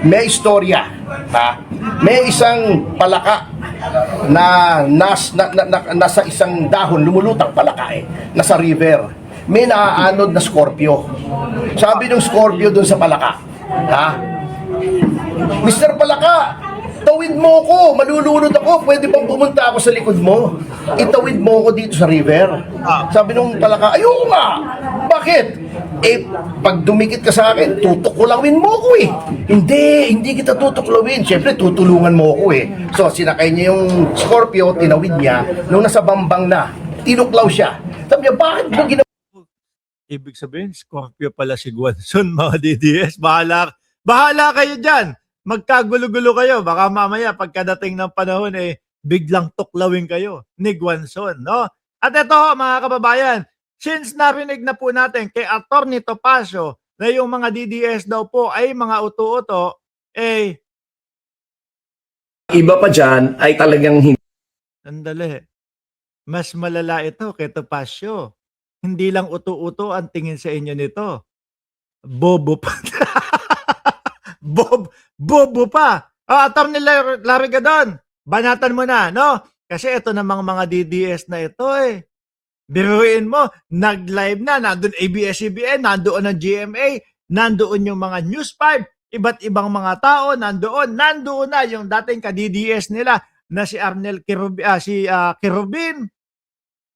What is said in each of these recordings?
may istorya, ha? May isang palaka na, nasa isang dahon, lumulutang palaka nasa river. May naaanod na Scorpio. Sabi ng Scorpio dun sa palaka, ha? Mr. Palaka, tawid mo ko, malulunod ako, pwede bang pumunta ako sa likod mo? Itawid mo ko dito sa river. Sabi nung palaka, ayoko nga. Bakit? Pag dumikit ka sa akin, tutukulawin mo ko Hindi kita tutukulawin. Siyempre, tutulungan mo ko So, sinakay niya yung Scorpio, tinawid niya, nung nasa bambang na, tinuklaw siya. Sabi niya, bakit mo ginawa? Ibig sabihin, Scorpio pala si Guanzon, mga DDS. Bahala kayo dyan. Magkagulo-gulo kayo. Baka mamaya, pagkadating ng panahon, biglang tuklawin kayo ni Guanzon, no? At ito, mga kababayan, since narinig na po natin kay Atty. Topacio na yung mga DDS daw po ay mga uto-uto, Iba pa dyan ay talagang hindi. Sandali. Mas malala ito kay Topacio. Hindi lang uto-uto ang tingin sa inyo nito. Bobo pa. Bobo pa. Atty. Larry Gadon, banatan mo na, no? Kasi ito namang mga DDS na ito Biruin mo, nag-live na, nandun ABS-CBN, nandoon ang GMA, nandoon yung mga News 5, iba't ibang mga tao, nandoon na yung dating ka-DDS nila na si Arnel Kirubin.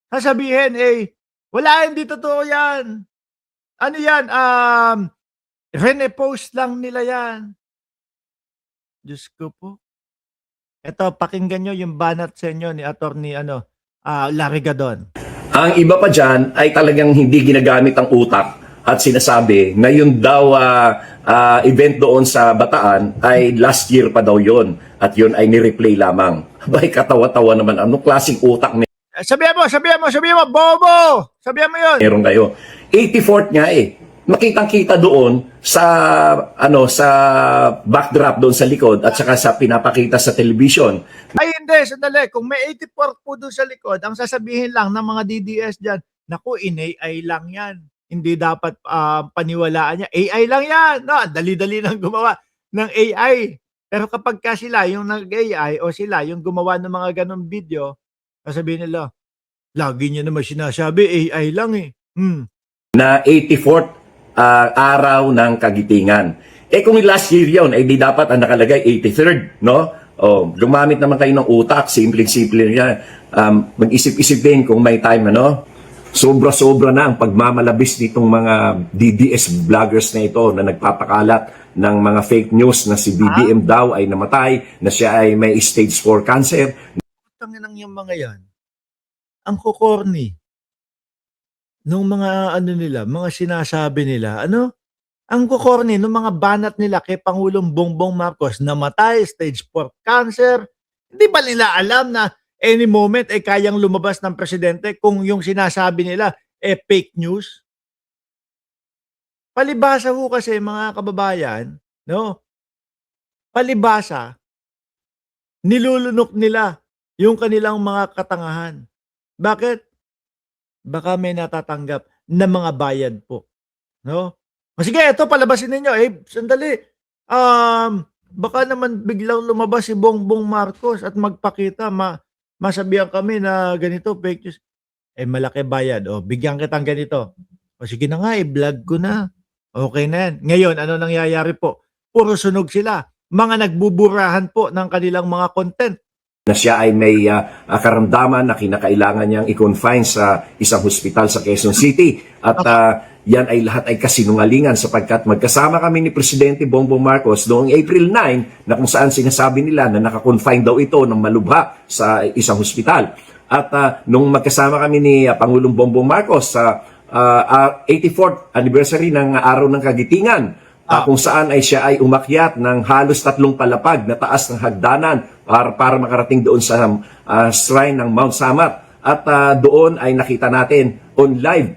Sasabihin, wala, hindi totoo yan. Ano yan? Repost lang nila yan. Diyos ko po. Ito, pakinggan nyo yung banat sa inyo ni Atty. Larry Gadon. Ang iba pa dyan ay talagang hindi ginagamit ang utak at sinasabi na yun daw event doon sa Bataan ay last year pa daw yun at yun ay ni-replay lamang. Abay, katawa-tawa naman. Anong klaseng utak Sabihan mo, bobo! Sabihan mo yun. meron kayo? 84th nga Makitang-kita doon sa sa backdrop doon sa likod at saka sa pinapakita sa television. Ay hindi, sandali. Kung may 84 po doon sa likod, ang sasabihin lang ng mga DDS dyan, naku, in-AI lang yan. Hindi dapat paniwalaan niya. AI lang yan. No, dali-dali nang gumawa ng AI. Pero kapag ka sila yung nag-AI o sila yung gumawa ng mga ganong video, sasabihin nila, lagi niya naman sinasabi, AI lang Na 84th araw ng kagitingan. Kung last year yun, di dapat ang nakalagay 83rd, no? Gumamit naman kayo ng utak, simple-simple niya. Mag-isip-isip din kung may time, Sobra-sobra na ang pagmamalabis nitong mga DDS vloggers na ito na nagpapakalat ng mga fake news na si BBM daw ay namatay, na siya ay may stage 4 cancer. Tangin ng yung mga yan. Ang kukorni nung mga mga sinasabi nila, ang kukorni nung mga banat nila kay Pangulong Bongbong Marcos, namatay, stage 4 cancer. Hindi ba nila alam na any moment kayang lumabas ng presidente kung yung sinasabi nila fake news? Palibhasa ho kasi, mga kababayan, no? Palibhasa, nilulunok nila yung kanilang mga katangahan. Bakit? Baka may natatanggap na mga bayad po. No? Sige, ito palabasin ninyo. Sandali. Baka naman biglang lumabas si Bongbong Marcos at magpakita, masabihan kami na ganito, fake news. Malaki bayad. Bigyan kitang ganito. Sige na nga, vlog ko na. Okay na yan. Ngayon, ano nangyayari po? Puro sunog sila. Mga nagbuburahan po ng kanilang mga content. Na siya ay may karamdaman na kinakailangan niyang i-confine sa isang hospital sa Quezon City. At yan ay lahat ay kasinungalingan sapagkat magkasama kami ni Presidente Bongbong Marcos noong April 9 na kung saan sinasabi nila na nakakonfine daw ito ng malubha sa isang hospital. At nung magkasama kami ni Pangulong Bongbong Marcos sa 84th anniversary ng Araw ng Kagitingan, kung saan ay siya ay umakyat ng halos 3 palapag na taas ng hagdanan para makarating doon sa shrine ng Mount Samat. At doon ay nakita natin on live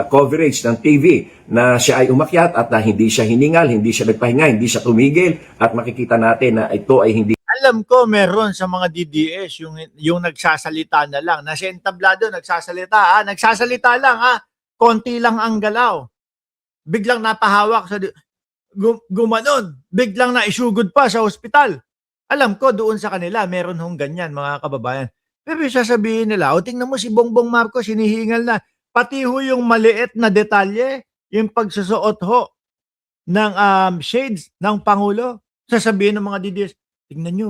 coverage ng TV na siya ay umakyat at hindi siya hiningal, hindi siya nagpahinga, hindi siya tumigil at makikita natin na ito ay hindi. Alam ko meron sa mga DDS yung nagsasalita na lang. Nasa entablado, nagsasalita. Nagsasalita lang konti lang ang galaw. Biglang napahawak sa gumanon, biglang naisugod pa sa ospital. Alam ko doon sa kanila, meron hong ganyan mga kababayan. Pero yung sasabihin nila, o tingnan mo si Bongbong Marcos, hinihingal na. Pati ho yung maliit na detalye, yung pagsusuot ho ng shades ng Pangulo. Sasabihin ng mga DDS, tingnan nyo,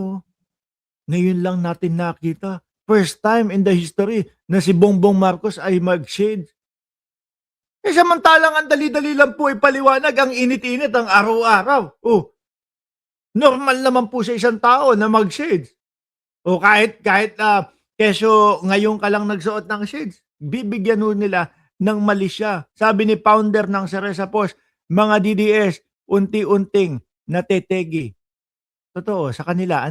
ngayon lang natin nakita. First time in the history na si Bongbong Marcos ay mag-shades. Samantalang ang dali-dali lang po ipaliwanag, ang init-init, ang araw-araw. Normal naman po sa isang tao na mag-shades. O kahit keso ngayon ka lang nagsuot ng shades, bibigyan ho nila ng mali siya. Sabi ni founder ng Cereza Post, mga DDS, unti-unting natetegi. Totoo, sa kanila,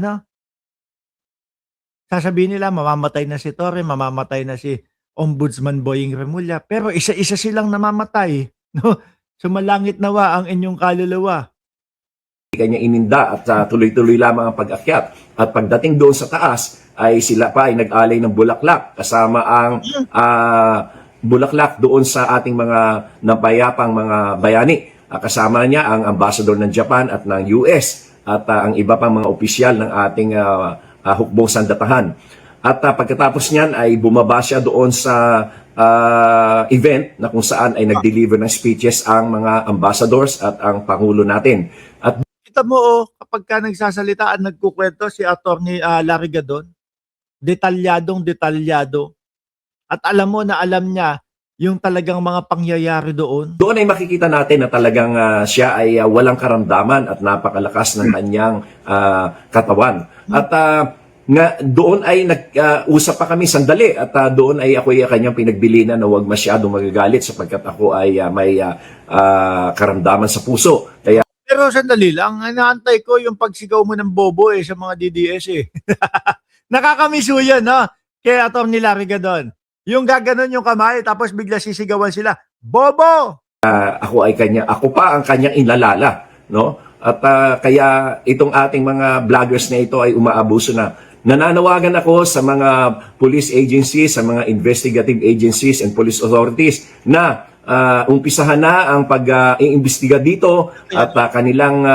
sasabihin nila, mamamatay na si Torre, mamamatay na si Ombudsman Boying Remulla, pero isa-isa silang namamatay. No? Sumalangit nawa ang inyong kaluluwa. Kanya ininda at tuloy-tuloy lamang ang pag-akyat. At pagdating doon sa taas, ay sila pa ay nag-alay ng bulaklak kasama ang bulaklak doon sa ating mga napayapang mga bayani. Kasama niya ang ambassador ng Japan at ng US at ang iba pang mga opisyal ng ating hukbong sandatahan. At pagkatapos niyan ay bumaba siya doon sa event na kung saan ay nag-deliver ng speeches ang mga ambassadors at ang Pangulo natin. At Kita mo, kapag ka nagsasalita at nagkukwento si Atty. Larry Gadon, detalyadong-detalyado. At alam mo na alam niya yung talagang mga pangyayari doon. doon ay makikita natin na talagang siya ay walang karamdaman at napakalakas ng kanyang katawan. At nga doon ay nag-usap pa kami sandali at doon ay ako ay kanyang pinagbilinan na huwag masyadong magagalit sapagkat ako ay may karamdaman sa puso. Kaya Pero sandali lang, inaantay ko yung pagsigaw mo ng bobo sa mga DDS Nakakamiss yan, no? Kay Atty. Larry Gadon. Yung gaganon yung kamay, tapos bigla sisigawan sila, bobo! ako pa ang kanyang inalala, no? At kaya itong ating mga vloggers na ito ay umaabuso na. Nananawagan ako sa mga police agencies, sa mga investigative agencies and police authorities na umpisahan na ang pag-iimbestiga dito at kanilang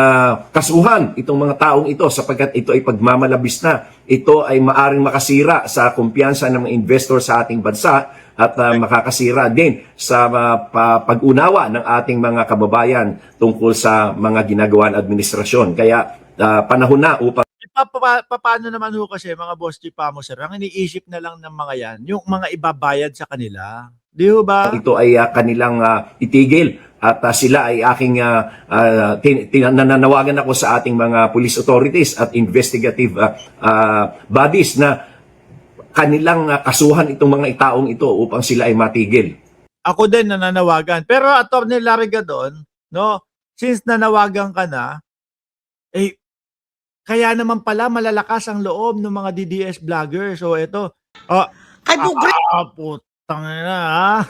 kasuhan itong mga taong ito sapagkat ito ay pagmamalabis na. Ito ay maaring makasira sa kumpiyansa ng mga investor sa ating bansa at makakasira din sa pag-unawa ng ating mga kababayan tungkol sa mga ginagawa ng administrasyon. Kaya panahon na upang Paano naman ho kasi mga boss Chipamo, sir, ang iniisip na lang ng mga yan, yung mga ibabayad sa kanila. Di ho ba? ito ay kanilang itigil at sila ay aking nananawagan ako sa ating mga police authorities at investigative bodies na kanilang kasuhan itong mga taong ito upang sila ay matigil. Ako din nananawagan. Pero Atty. Larry Gadon, no, since nanawagan ka na, kaya naman pala malalakas ang loob ng mga DDS vloggers. So ito, Ay, bugre! putang na,